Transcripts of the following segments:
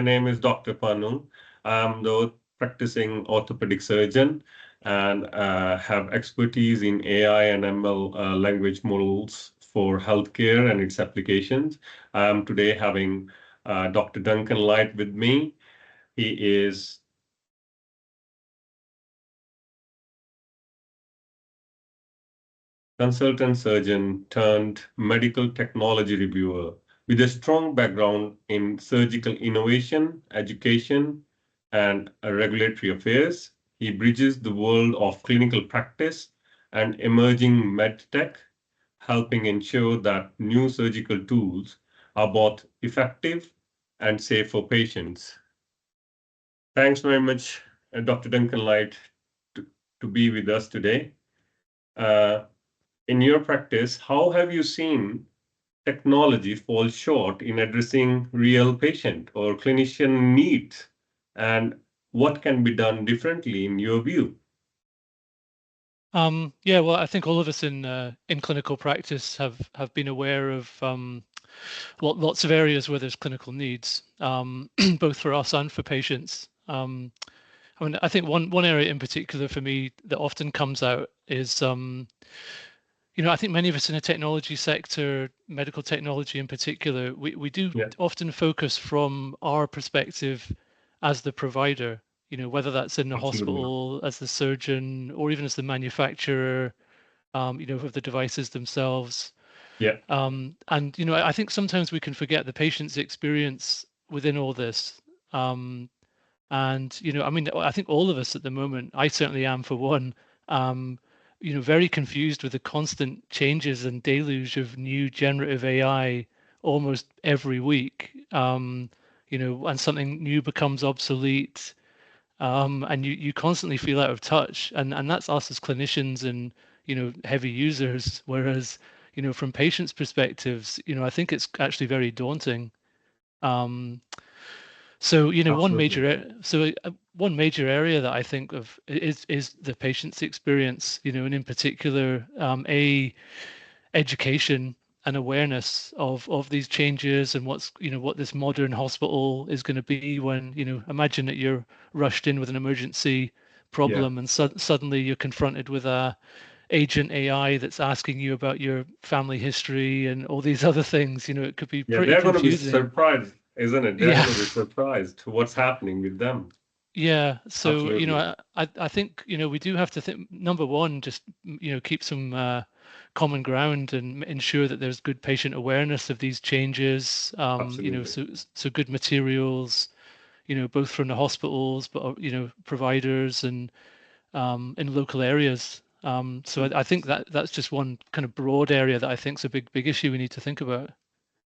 My name is Dr. Pannu. I'm the practicing orthopedic surgeon and have expertise in AI and ML language models for healthcare and its applications. I'm today having Dr. Duncan Light with me. He is consultant surgeon turned medical technology reviewer with a strong background in surgical innovation, education, and regulatory affairs. He bridges the world of clinical practice and emerging MedTech, helping ensure that new surgical tools are both effective and safe for patients. Thanks very much, Dr. Duncan Light, to, to be with us today. Uh, in your practice, how have you seen technology fall short in addressing real patient or clinician needs? And what can be done differently in your view? Yeah, well, I think all of us in clinical practice have been aware of lots of areas where there's clinical needs, both for us and for patients. I mean, I think one area in particular for me that often comes out is, I think many of us in the technology sector, medical technology in particular, we do Yeah, often focus from our perspective as the provider, whether that's in the absolutely. hospital, as the surgeon, or even as the manufacturer, of the devices themselves. Yeah, And, I think sometimes we can forget the patient's experience within all this. And, I mean, I think all of us at the moment, I certainly am for one, um, very confused with the constant changes and deluge of new generative AI almost every week. And something new becomes obsolete, and you constantly feel out of touch, and that's us as clinicians and heavy users. Whereas from patients' perspectives, I think it's actually very daunting. Um, so absolutely. one major area that I think of is the patient's experience, and in particular, a education and awareness of these changes and what this modern hospital is going to be when imagine that you're rushed in with an emergency Yeah. problem and suddenly you're confronted with a agent AI that's asking you about your family history and all these other things. It could be Yeah, pretty they're going to be confusing. surprised, isn't it? They're Yeah. going to be surprised to what's happening with them. Yeah, so Absolutely. I think we do have to think, number one, just keep some common ground and ensure that there's good patient awareness of these changes. Absolutely. So good materials, both from the hospitals, but providers and in local areas. So I think that's just one kind of broad area that I think is a big issue we need to think about.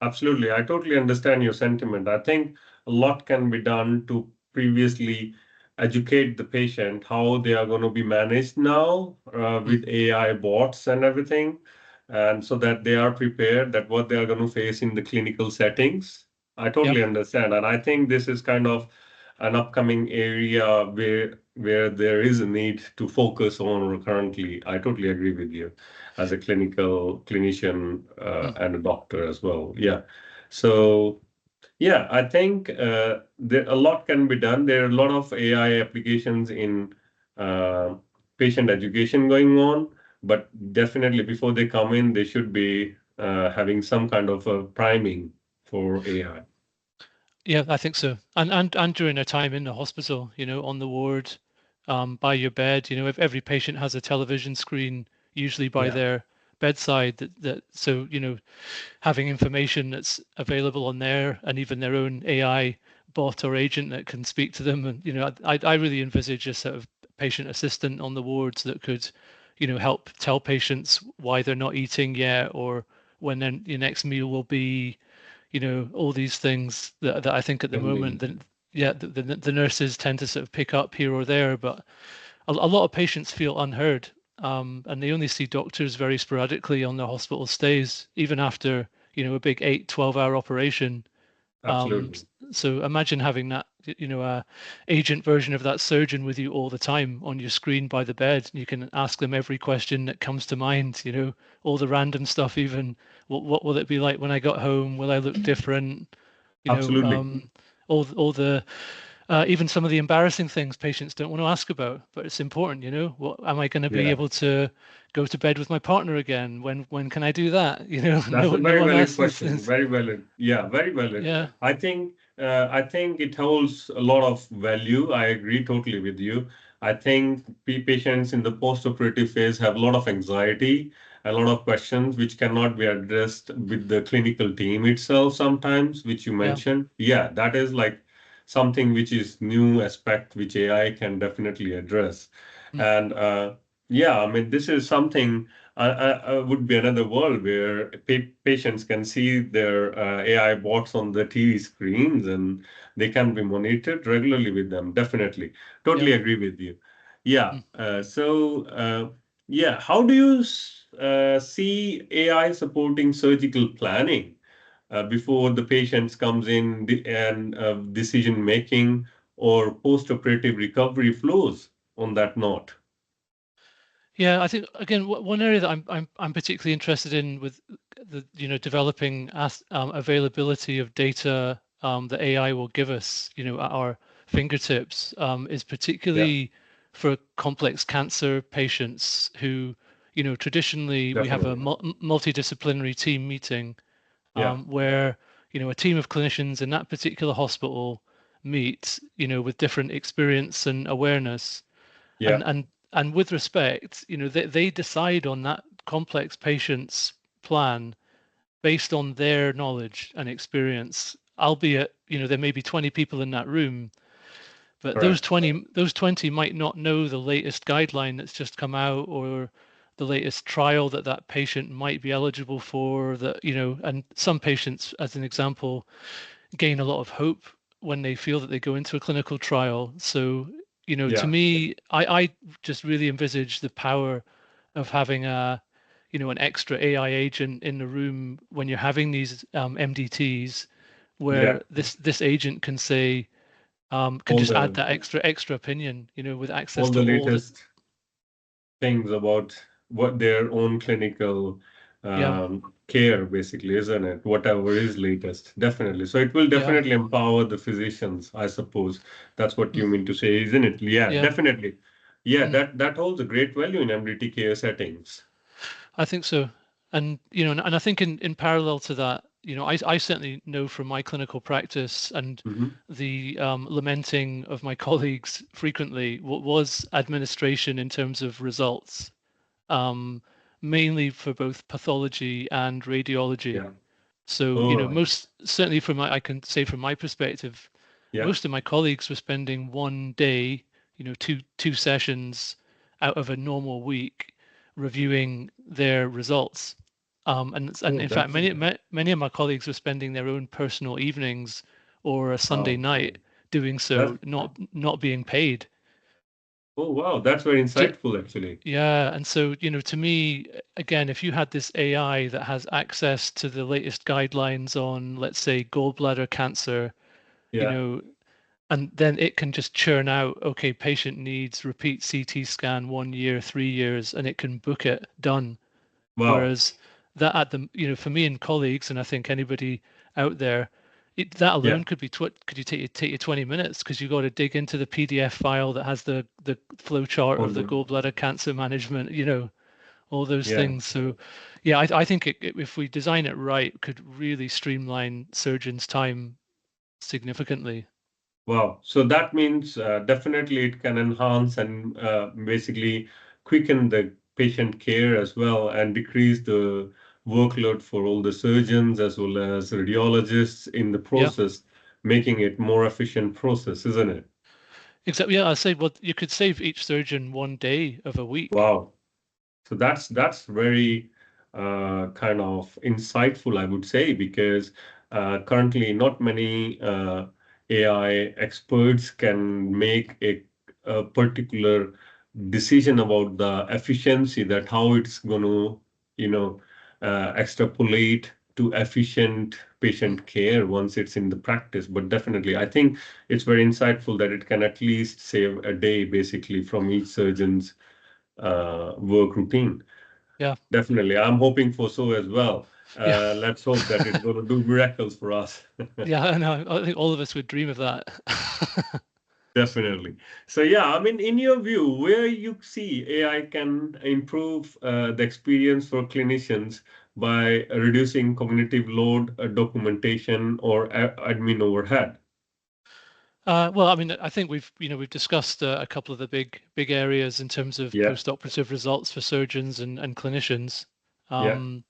Absolutely. I totally understand your sentiment. I think a lot can be done to previously educate the patient how they are going to be managed now Mm, with AI bots and everything, and so that they are prepared that what they are going to face in the clinical settings. I yep. totally understand. And I think this is kind of an upcoming area where there is a need to focus on currently. I totally agree with you as a clinician Mm, and a doctor as well. Yeah. So yeah, I think there a lot can be done. There are a lot of AI applications in uh, patient education going on, but definitely before they come in, they should be having some kind of a priming for AI. yeah, I think so. And during their time in the hospital, on the ward, by your bed, if every patient has a television screen, usually by Yeah, their bedside, that so having information that's available on there and even their own AI bot or agent that can speak to them. And, I really envisage a sort of patient assistant on the wards that could, help tell patients why they're not eating yet or when their your next meal will be, all these things that I think at the moment definitely. that yeah, the nurses tend to sort of pick up here or there, but a lot of patients feel unheard, and they only see doctors very sporadically on their hospital stays, even after a big 8-12 hour operation. Absolutely. So imagine having that, a agent version of that surgeon with you all the time on your screen by the bed. You can ask them every question that comes to mind, all the random stuff, even what will it be like when I got home? Will I look different? You know, Absolutely. um, all the even some of the embarrassing things patients don't want to ask about, but it's important, you know. What am I going to be Yeah. able to go to bed with my partner again? When can I do that? You know, That's a no very one valid asks those question. things. Very valid. Yeah, very valid. Yeah, I think it holds a lot of value. I agree totally with you. I think patients in the post-operative phase have a lot of anxiety, a lot of questions which cannot be addressed with the clinical team itself sometimes, which you yeah, mentioned. Yeah, that is like something which is new aspect which AI can definitely address. mm, And yeah, I mean, this is something would be another world where patients can see their AI bots on the TV screens and they can be monitored regularly with them. Definitely. yeah. Totally agree with you. Yeah. Mm. Yeah, how do you see AI supporting surgical planning before the patient comes in and decision making or post-operative recovery flows on that note? Yeah, I think again, one area that I'm particularly interested in with the developing availability of data that AI will give us, at our fingertips, is Yeah, particularly for complex cancer patients who, traditionally we have a definitely. multidisciplinary team meeting Yeah, where a team of clinicians in that particular hospital meet, with different experience and awareness yeah, and with respect, they decide on that complex patient's plan based on their knowledge and experience, albeit, there may be 20 people in that room, but those correct. 20 those 20 might not know the latest guideline that's just come out or the latest trial that that patient might be eligible for, that, and some patients, as an example, gain a lot of hope when they feel that they go into a clinical trial. So, to Yeah, me, I just really envisage the power of having an extra AI agent in the room when you're having these MDTs, yeah. where this agent can say, can All just add the that extra opinion, with access all to the all the, latest things about what their own clinical yeah, care, basically, isn't it? Whatever is latest, definitely. So it will yeah, definitely empower the physicians, I suppose. That's what mm, you mean to say, isn't it? Yeah, yeah. definitely. Yeah, Mm. that holds a great value in MDT care settings. I think so. And and I think in parallel to that, I certainly know from my clinical practice and Hmm. the lamenting of my colleagues frequently what was administration in terms of results, um, mainly for both pathology and radiology. Yeah. So, All right. most certainly I can say from my perspective, Yeah. most of my colleagues were spending one day, two sessions out of a normal week reviewing their results. And Oh, in fact, that's many of my colleagues were spending their own personal evenings or a Sunday wow. night doing That's so, not being paid. oh wow, that's very So, insightful actually. yeah, and so, to me, again, if you had this AI that has access to the latest guidelines on, let's say, gallbladder cancer, you Yeah. know, and then it can just churn out, okay, patient needs repeat CT scan 1 year, 3 years, and it can book it, done. Wow. Whereas that at the, for me and colleagues, and I think anybody out there, that Yeah. alone could you take you 20 minutes because you got to dig into the PDF file that has the flow chart All of the the gallbladder cancer management, all those yeah. things. So, yeah, I think if we design it right, could really streamline surgeons' time significantly. Wow. So that means definitely it can enhance and basically quicken the patient care as well and decrease the workload for all the surgeons as well as radiologists in the Yeah, process, making it more efficient process, isn't it? exactly. Yeah, I say, well, you could save each surgeon one day of a week. Wow. So that's very kind of insightful, I would say, because currently not many AI experts can make a particular decision about the efficiency that how it's going to, extrapolate to efficient Mm. patient care once it's in the practice. But definitely, I think it's very insightful that it can at least save a day basically from each surgeon's work routine. Yeah. Definitely. I'm hoping for so as well. Yeah. Let's hope that it's going to do miracles for us. Yeah, I know. I think all of us would dream of that. Definitely. So yeah, I mean, in your view, where you see AI can improve the experience for clinicians by reducing cognitive load, documentation, or admin overhead? Well, I mean, I think we've discussed a couple of the big areas in terms of Yeah, post-operative results for surgeons and clinicians. yeah, Um,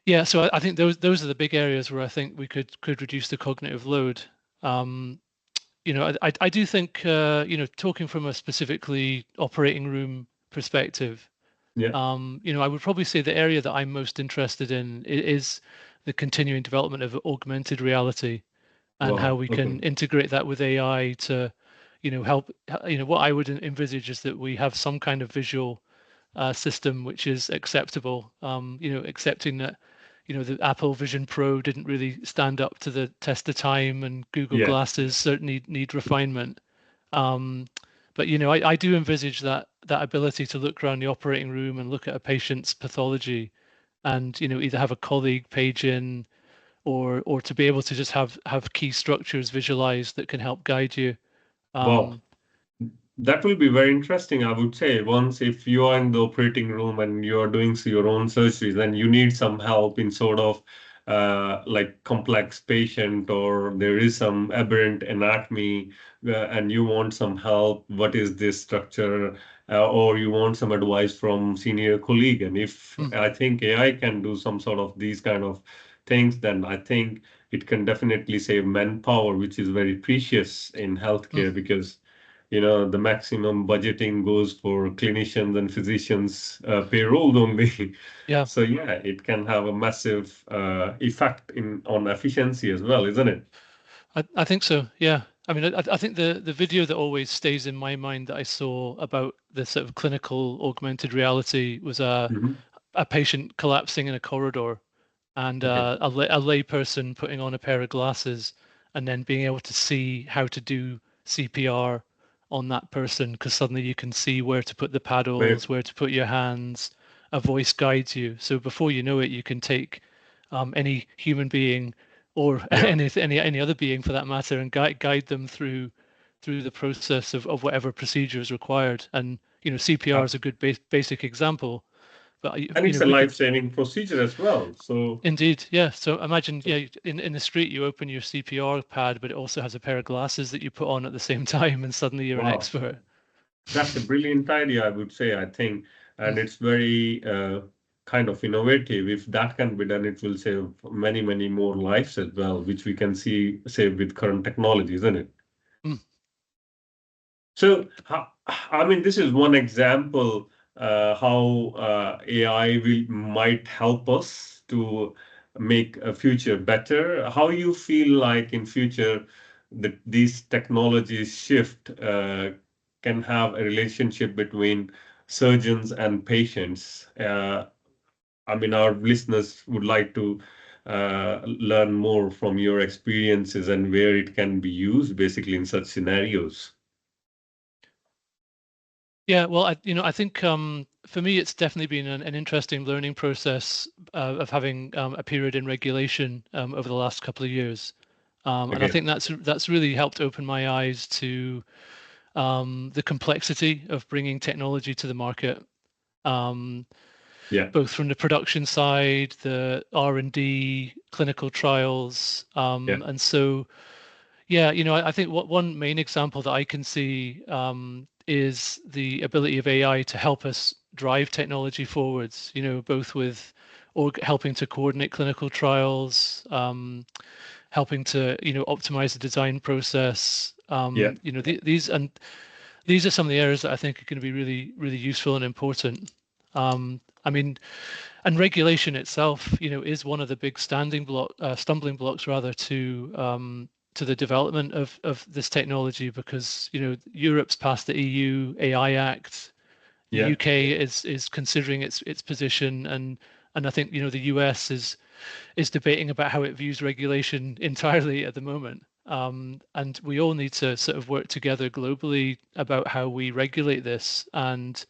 yeah, so I think those are the big areas where I think we could reduce the cognitive load. Um, I do think talking from a specifically operating room perspective, yeah. I would probably say the area that I'm most interested in is the continuing development of augmented reality and how Wow. we Okay. can integrate that with AI to, help. What I would envisage is that we have some kind of visual system which is acceptable. Accepting that, the Apple Vision Pro didn't really stand up to the test of time, and Google Yeah, Glasses certainly need refinement. Um, but I do envisage that ability to look around the operating room and look at a patient's pathology, and either have a colleague page in, or to be able to just have key structures visualized that can help guide you. wow. Um, That will be very interesting, I would say. Once, if you are in the operating room and you are doing your own surgeries and you need some help in sort of like complex patient, or there is some aberrant anatomy, and you want some help, what is this structure? Or you want some advice from senior colleague. And if mm, I think AI can do some sort of these kind of things, then I think it can definitely save manpower, which is very precious in mm, healthcare, because the maximum budgeting goes for clinicians and physicians payrolls only. yeah, So yeah, it can have a massive effect in on efficiency as well, isn't it? I think so. Yeah. I mean, I think the video that always stays in my mind that I saw about the sort of clinical augmented reality was Hmm. a patient collapsing in a corridor, and Okay, a lay person putting on a pair of glasses and then being able to see how to do CPR on that person, because suddenly you can see where to put the very, paddles, where to put your hands. A voice guides you. So before you know it, you can take any human being, or yeah, any other being for that matter, and guide them through the process of whatever procedure is required. And CPR uh, is a good basic example, but and it's a we could. life-saving procedure as well. So Indeed, yeah. So imagine, yeah, in the street you open your CPR pad, but it also has a pair of glasses that you put on at the same time, and suddenly you're an wow, expert. that's a brilliant idea, I would say, I think, Mm, and it's very kind of innovative. If that can be done, it will save many, many more lives as well, which we can see save with current technology, isn't it? mm. So, I mean, this is one example how AI will might help us to make a future better. How you feel like in future that these technologies shift can have a relationship between surgeons and patients. I mean, our listeners would like to learn more from your experiences and where it can be used basically in such scenarios. Yeah, well, I think for me it's definitely been an interesting learning process of having a period in regulation over the last couple of years, and I Okay. think that's really helped open my eyes to the complexity of bringing technology to the market. Um, Yeah. Both from the production side, the R&D, clinical trials. Yeah. And so, yeah, I think what one main example that I can see is the ability of AI to help us drive technology forwards, both with or helping to coordinate clinical trials, helping to, optimize the design process. Yeah. These are some of the areas that I think are going to be really, really useful and important. I mean, and regulation itself, is one of the big stumbling blocks rather to the development of this technology, because Europe's passed the EU AI Act, the Yeah. UK is considering its position, and I think the US is debating about how it views regulation entirely at the moment. And we all need to sort of work together globally about how we regulate this. And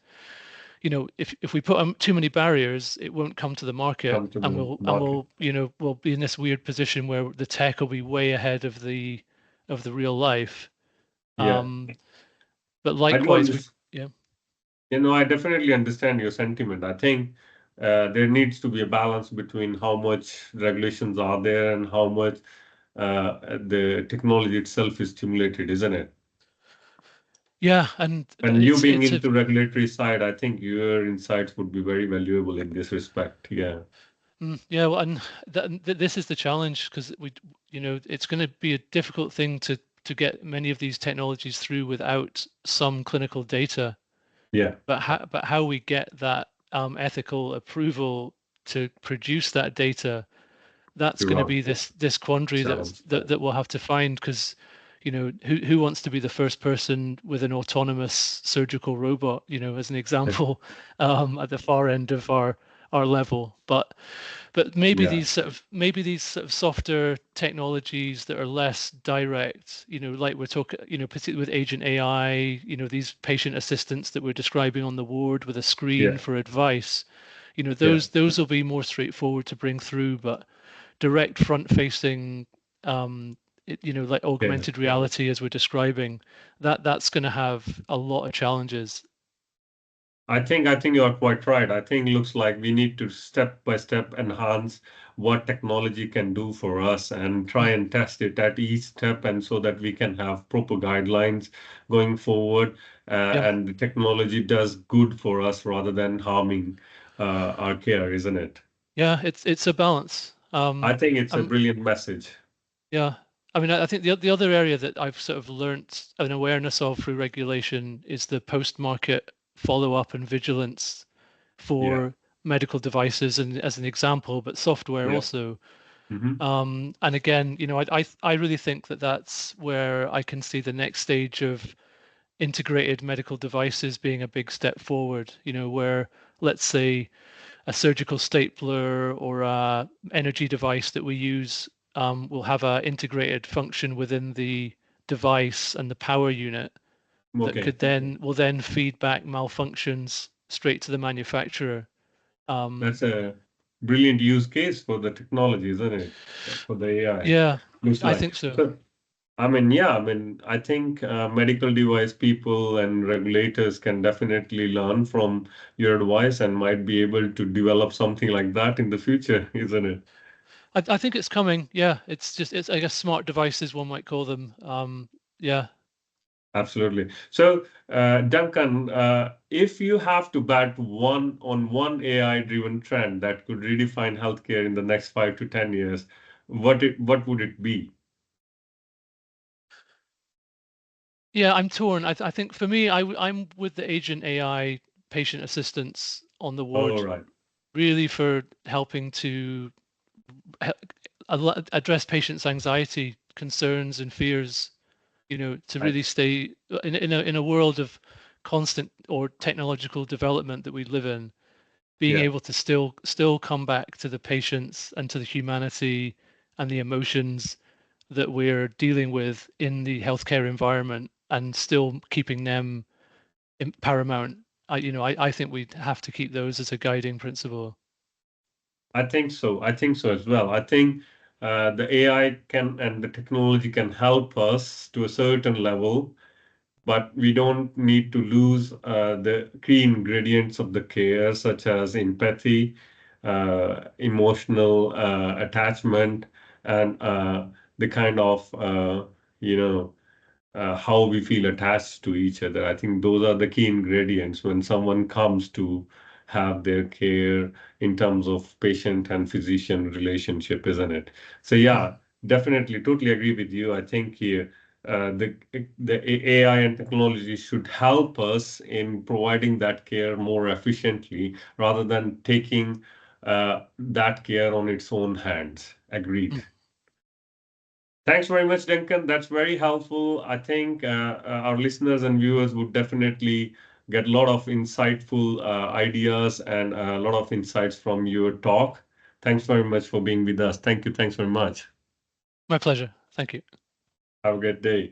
if we put too many barriers, it won't come to the market, come to and the we'll and market. we'll we'll be in this weird position where the tech will be way ahead of the real life. Yeah, Um, but I do likewise, we understand. yeah I definitely understand your sentiment. I think there needs to be a balance between how much regulations are there and how much the technology itself is stimulated, isn't it? yeah, and And you it's being it's a into regulatory side, I think your insights would be very valuable in this respect. Yeah, yeah, well, and this is the challenge because it's going to be a difficult thing to get many of these technologies through without some clinical data. yeah, But how we get that ethical approval to produce that data, that's you're going to right. be this quandary that Challenge. that, that we'll have to find because who wants to be the first person with an autonomous surgical robot, as an example, at the far end of our level. But Yeah, maybe these sort of softer technologies that are less direct, like we're talking, particularly with agent AI, these patient assistants that we're describing on the ward with a screen yeah, for advice, yeah, those will be more straightforward to bring through, but direct front facing, like yeah. augmented reality as we're describing, that's going to have a lot of challenges. I think you are quite right. I think looks like we need to step by step enhance what technology can do for us and try Mm, and test it at each step, and so that we can have proper guidelines going forward, yeah, and the technology does good for us rather than harming our care, isn't it? yeah, it's a balance. I think it's a Um, brilliant message. Yeah. I mean, I think the other area that I've sort of learnt an awareness of through regulation is the post-market follow-up and vigilance Yeah, for medical devices, and as an example, but software yeah. also. Hmm. And again, I really think that that's where I can see the next stage of integrated medical devices being a big step forward. Where, let's say, a surgical stapler or a energy device that we use will have a integrated function within the device and the power unit that Okay, will then feed back malfunctions straight to the manufacturer. Um, that's a brilliant use case for the technology, isn't it? For the AI, yeah, looks I like. think so. So I mean, yeah, I mean, I think medical device people and regulators can definitely learn from your advice and might be able to develop something like that in the future, isn't it? I think it's coming. Yeah, it's I guess smart devices one might call them. Yeah, Absolutely. So, Duncan, if you have to bet one AI-driven trend that could redefine healthcare in the next 5 to 10 years, what would it be? yeah. I'm torn. I think for me, I'm with the agent AI patient assistants on the All ward, right. really for helping to address patients' anxiety, concerns, and fears. To I, really stay in a world of constant or technological development that we live in, being yeah. able to still come back to the patients and to the humanity and the emotions that we're dealing with in the healthcare environment, and still keeping them paramount. I think we have to keep those as a guiding principle. I think so. I think so as well. I think the AI can and the technology can help us to a certain level, but we don't need to lose the key ingredients of the care, such as empathy, emotional attachment, and the kind of you know how we feel attached to each other. I think those are the key ingredients when someone comes to have their care in terms of patient and physician relationship, isn't it? So Mm. yeah, definitely, totally agree with you. I think here the AI and technology should help us in providing that care more efficiently rather than taking that care on its own hands. Agreed. Mm. Thanks very much, Duncan. That's very helpful. I think our listeners and viewers would definitely get a lot of insightful ideas and a lot of insights from your talk. Thanks very much for being with us. Thank you. Thanks very much. My pleasure. Thank you. Have a good day.